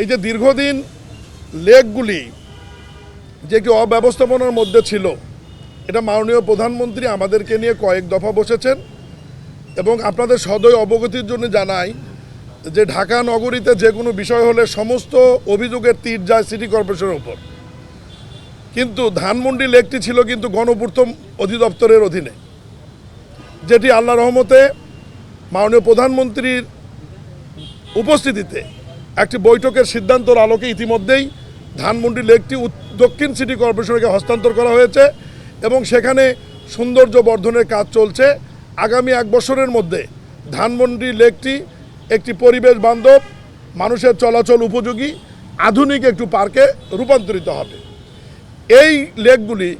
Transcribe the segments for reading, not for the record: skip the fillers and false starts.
এই যে দীর্ঘদিন লেকগুলি যে একটি অব্যবস্থাপনার মধ্যে ছিল, এটা মাননীয় প্রধানমন্ত্রী আমাদেরকে নিয়ে কয়েক দফা বসেছেন এবং আপনাদের সদয় অবগতির জন্য জানাই যে ঢাকা নগরীতে যে কোনো বিষয় হলে সমস্ত অভিযোগের তীর যায় সিটি কর্পোরেশনের উপর। কিন্তু ধানমন্ডি লেকটি ছিল কিন্তু গণপূর্ত অধিদপ্তরের অধীনে, যেটি আল্লাহ রহমতে মাননীয় প্রধানমন্ত্রীর উপস্থিতিতে একটি বৈঠকের সিদ্ধান্তর আলোকে ইতিমধ্যেই ধানমন্ডি লেকটি দক্ষিণ সিটি কর্পোরেশনকে হস্তান্তর করা হয়েছে এবং সেখানে সৌন্দর্য বর্ধনের কাজ চলছে। আগামী 1 বছরের মধ্যে ধানমন্ডি লেকটি একটি পরিবেশ বান্ধব, মানুষের চলাচল উপযোগী, আধুনিক একটু পার্কে রূপান্তরিত হবে। এই লেকগুলি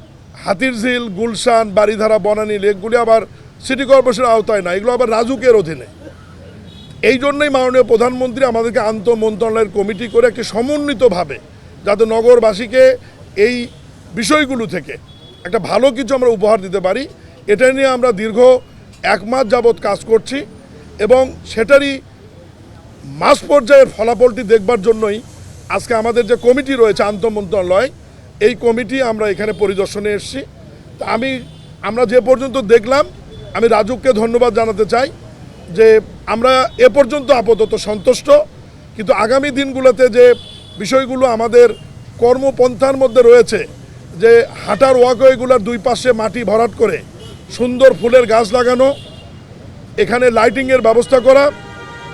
হাতিরঝিল, গুলশান, বারিধারা, বনানী লেকগুলি আবার সিটি কর্পোরেশনের আওতায় না, এগুলো আবার রাজুকের অধীনে। এই জন্যই মাননীয় প্রধানমন্ত্রী আমাদেরকে আন্তঃ মন্ত্রণালয়ের কমিটি করে একটি সমন্বিতভাবে যাতে নগরবাসীকে এই বিষয়গুলো থেকে একটা ভালো কিছু আমরা উপহার দিতে পারি, এটা নিয়ে আমরা দীর্ঘ 1 মাস যাবৎ কাজ করছি এবং সেটারই মাস পর্যায়ের ফলাফলটি দেখবার জন্যই আজকে আমাদের যে কমিটি রয়েছে আন্তঃ মন্ত্রণালয়, এই কমিটি আমরা এখানে পরিদর্শনে এসেছি। তা আমরা যে পর্যন্ত দেখলাম, আমি রাজুককে ধন্যবাদ জানাতে চাই যে আমরা এ পর্যন্ত আপাতত সন্তুষ্ট, কিন্তু আগামী দিনগুলোতে যে বিষয়গুলো আমাদের কর্মপন্থার মধ্যে রয়েছে, যে হাঁটার ওয়াকওয়েগুলোর 2 পাশে মাটি ভরাট করে সুন্দর ফুলের গাছ লাগানো, এখানে লাইটিংয়ের ব্যবস্থা করা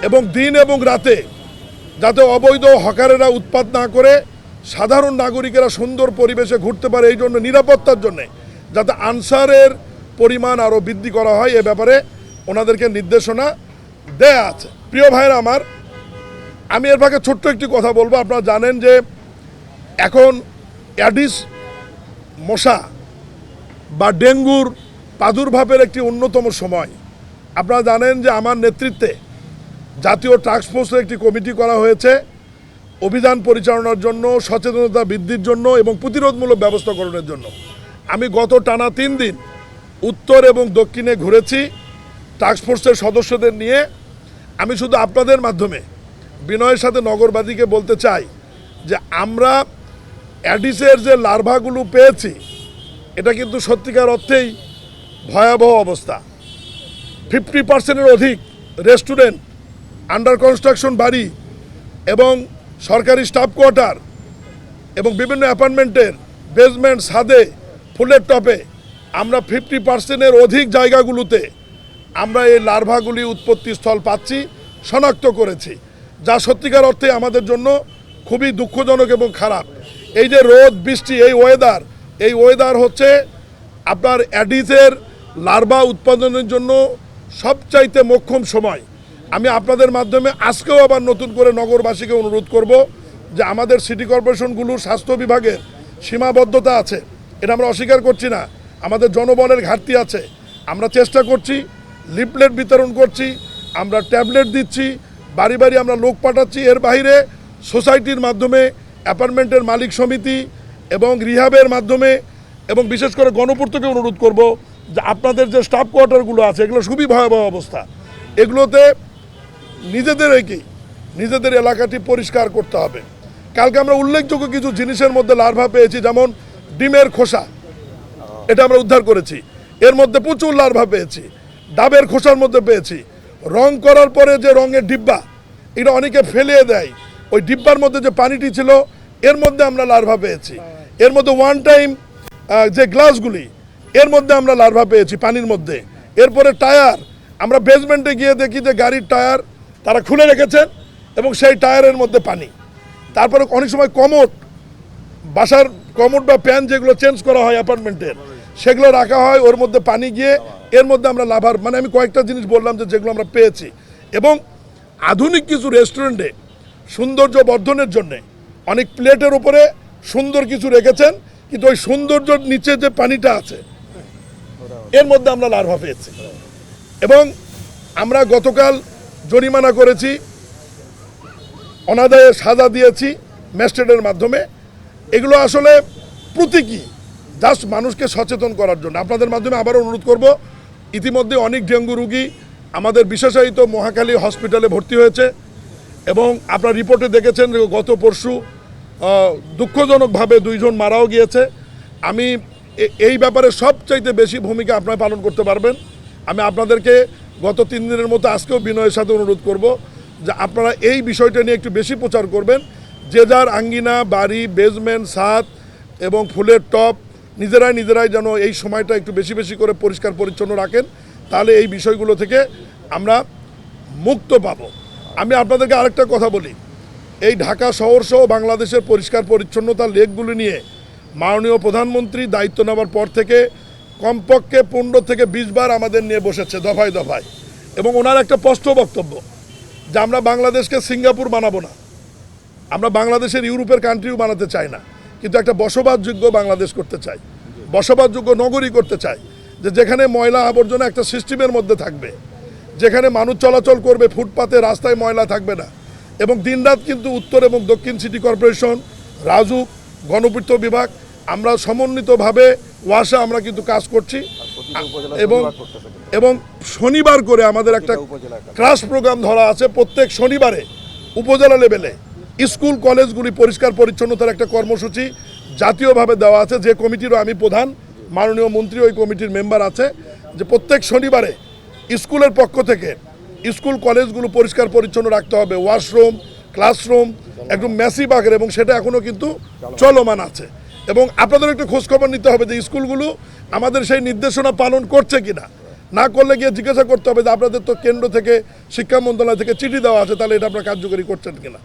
এবং দিন এবং রাতে যাতে অবৈধ হকারেরা উৎপাত না করে সাধারণ নাগরিকেরা সুন্দর পরিবেশে ঘুরতে পারে, এই জন্য নিরাপত্তার জন্যে যাতে আনসারের পরিমাণ আরও বৃদ্ধি করা হয়, এ ব্যাপারে ওনাদেরকে নির্দেশনা দেয়া আছে। প্রিয় ভাইরা আমার, আমি এর ভাগে ছোট্ট একটি কথা বলবো। আপনারা জানেন যে এখন অ্যাডিস মশা বা ডেঙ্গুর প্রাদুর্ভাবের একটি অন্যতম সময়। আপনারা জানেন যে আমার নেতৃত্বে জাতীয় টাস্কফোর্সের একটি কমিটি করা হয়েছে অভিযান পরিচালনার জন্য, সচেতনতা বৃদ্ধির জন্য এবং প্রতিরোধমূলক ব্যবস্থা গ্রহণের জন্য। আমি গত টানা 3 দিন উত্তর এবং দক্ষিণে ঘুরেছি টাস্কফোর্সের সদস্যদের নিয়ে। আমি শুধু আপনাদের মাধ্যমে বিনয়ের সাথে নগরবাসীকে বলতে চাই যে আমরা অ্যাডিসের যে লার্ভাগুলো পেয়েছি, এটা কিন্তু সত্যিকার অর্থেই ভয়াবহ অবস্থা। 50%-এর অধিক রেস্টুরেন্ট, আন্ডার কনস্ট্রাকশন বাড়ি এবং সরকারি স্টাফ কোয়ার্টার এবং বিভিন্ন অ্যাপার্টমেন্টের বেসমেন্ট, ছাদে, ফুলের টপে আমরা 50%-এর অধিক জায়গাগুলোতে আমরা এই লার্ভাগুলি উৎপত্তি স্থল পাচ্ছি, শনাক্ত করেছি, যা সত্যিকার অর্থে আমাদের জন্য খুবই দুঃখজনক এবং খারাপ। এই যে রোদ বৃষ্টি, এই ওয়েদার হচ্ছে আপনার অ্যাডিসের লার্ভা উৎপাদনের জন্য সবচাইতে মোক্ষম সময়। আমি আপনাদের মাধ্যমে আজকেও আবার নতুন করে নগরবাসীকে অনুরোধ করব যে আমাদের সিটি কর্পোরেশনগুলোর স্বাস্থ্য বিভাগের সীমাবদ্ধতা আছে, এটা আমরা অস্বীকার করছি না। আমাদের জনবলের ঘাটতি আছে, আমরা চেষ্টা করছি, লিফলেট বিতরণ করছি, আমরা ট্যাবলেট দিচ্ছি, বাড়ি বাড়ি আমরা লোক পাঠাচ্ছি। এর বাইরে সোসাইটির মাধ্যমে, অ্যাপার্টমেন্টের মালিক সমিতি এবং রিহাবের মাধ্যমে এবং বিশেষ করে গণপূর্তকে অনুরোধ করব যে আপনাদের যে স্টাফ কোয়ার্টারগুলো আছে, এগুলো খুবই ভয়াবহ অবস্থা। এগুলোতে নিজেদের এলাকাটি পরিষ্কার করতে হবে। কালকে আমরা উল্লেখযোগ্য কিছু জিনিসের মধ্যে লার্ভা পেয়েছি, যেমন ডিমের খোসা, এটা আমরা উদ্ধার করেছি, এর মধ্যে প্রচুর লার্ভা পেয়েছি। ডাবের খোসার মধ্যে পেয়েছি। রং করার পরে যে রঙের ডিব্বা, এটা অনেকে ফেলিয়ে দেয়, ওই ডিব্বার মধ্যে যে পানিটি ছিল এর মধ্যে আমরা লার্ভা পেয়েছি। এর মধ্যে ওয়ান টাইম যে গ্লাসগুলি, এর মধ্যে আমরা লার্ভা পেয়েছি পানির মধ্যে। এরপরে টায়ার, আমরা বেসমেন্টে গিয়ে দেখি যে গাড়ির টায়ার তারা খুলে রেখেছেন এবং সেই টায়ারের মধ্যে পানি। তারপরে অনেক সময় কমোড, বাসার কমোড বা প্যান যেগুলো চেঞ্জ করা হয় অ্যাপার্টমেন্টের, সেগুলো রাখা হয়, ওর মধ্যে পানি গিয়ে এর মধ্যে আমরা লাভার, মানে আমি কয়েকটা জিনিস বললাম যে যেগুলো আমরা পেয়েছি। এবং আধুনিক কিছু রেস্টুরেন্টে সৌন্দর্য বর্ধনের জন্যে অনেক প্লেটের উপরে সুন্দর কিছু রেখেছেন, কিন্তু ওই সৌন্দর্যের নিচে যে পানিটা আছে এর মধ্যে আমরা লার্ভা পেয়েছি। এবং আমরা গতকাল জরিমানা করেছি, অনাদায়ে সাজা দিয়েছি ম্যাজিস্ট্রেটের মাধ্যমে। এগুলো আসলে প্রতীকী, জাস্ট মানুষকে সচেতন করার জন্য। আপনাদের মাধ্যমে আবারও অনুরোধ করব, ইতিমধ্যে অনেক ডেঙ্গু রোগী আমাদের বিশেষায়িত মহাখালী হসপিটালে ভর্তি হয়েছে এবং আপনার রিপোর্টে দেখেছেন যে গত পরশু দুঃখজনকভাবে 2 জন মারাও গিয়েছে। আমি এই ব্যাপারে সবচাইতে বেশি ভূমিকা আপনারা পালন করতে পারবেন। আমি আপনাদেরকে গত 3 দিনের মতো আজকেও বিনয়ের সাথে অনুরোধ করব যে আপনারা এই বিষয়টা নিয়ে একটু বেশি প্রচার করবেন। যে যার আঙ্গিনা, বাড়ি, বেসমেন্ট, ছাদ এবং ফুলের টব নিজেরাই যেন এই সময়টা একটু বেশি বেশি করে পরিষ্কার পরিচ্ছন্ন রাখেন, তাহলে এই বিষয়গুলো থেকে আমরা মুক্ত পাব। আমি আপনাদেরকে আরেকটা কথা বলি, এই ঢাকা শহর সহ বাংলাদেশের পরিষ্কার পরিচ্ছন্নতা লেকগুলি নিয়ে মাননীয় প্রধানমন্ত্রী দায়িত্ব নেওয়ার পর থেকে কমপক্ষে 15 থেকে 20 বার আমাদের নিয়ে বসেছে দফায় দফায়, এবং ওনার একটা স্পষ্ট বক্তব্য যে আমরা বাংলাদেশকে সিঙ্গাপুর বানাবো না, আমরা বাংলাদেশের ইউরোপের কান্ট্রিও বানাতে চাই না, কিন্তু একটা বসবাসযোগ্য বাংলাদেশ করতে চাই, বসবাসযোগ্য নগরী করতে চাই, যে যেখানে ময়লা আবর্জনা একটা সিস্টেমের মধ্যে থাকবে, যেখানে মানুষ চলাচল করবে, ফুটপাতে রাস্তায় ময়লা থাকবে না। এবং দিনরাত কিন্তু উত্তর এবং দক্ষিণ সিটি কর্পোরেশন, রাজুক, গণপূর্ত বিভাগ আমরা সমন্বিতভাবে ওয়াসা আমরা কিন্তু কাজ করছি। এবং শনিবার করে আমাদের একটা ক্লাস প্রোগ্রাম ধরা আছে, প্রত্যেক শনিবারে উপজেলা লেভেলে স্কুল কলেজগুলি পরিষ্কার পরিচ্ছন্নতার একটা কর্মসূচি জাতীয়ভাবে দেওয়া আছে, যে কমিটিরও আমি প্রধান, মাননীয় মন্ত্রী ওই কমিটির মেম্বার আছে, যে প্রত্যেক শনিবারে স্কুলের পক্ষ থেকে স্কুল কলেজগুলো পরিষ্কার পরিচ্ছন্ন রাখতে হবে, ওয়াশরুম, ক্লাসরুম একদম ম্যাসিভ আকারে, এবং সেটা এখনও কিন্তু চলমান আছে। এবং আপনাদের একটু খোঁজখবর নিতে হবে যে স্কুলগুলো আমাদের সেই নির্দেশনা পালন করছে কিনা, না করলে গিয়ে জিজ্ঞাসা করতে হবে যে আপনাদের তো কেন্দ্র থেকে, শিক্ষা মন্ত্রণালয় থেকে চিঠি দেওয়া আছে, তাহলে এটা আপনারা কার্যকরী করছেন কিনা।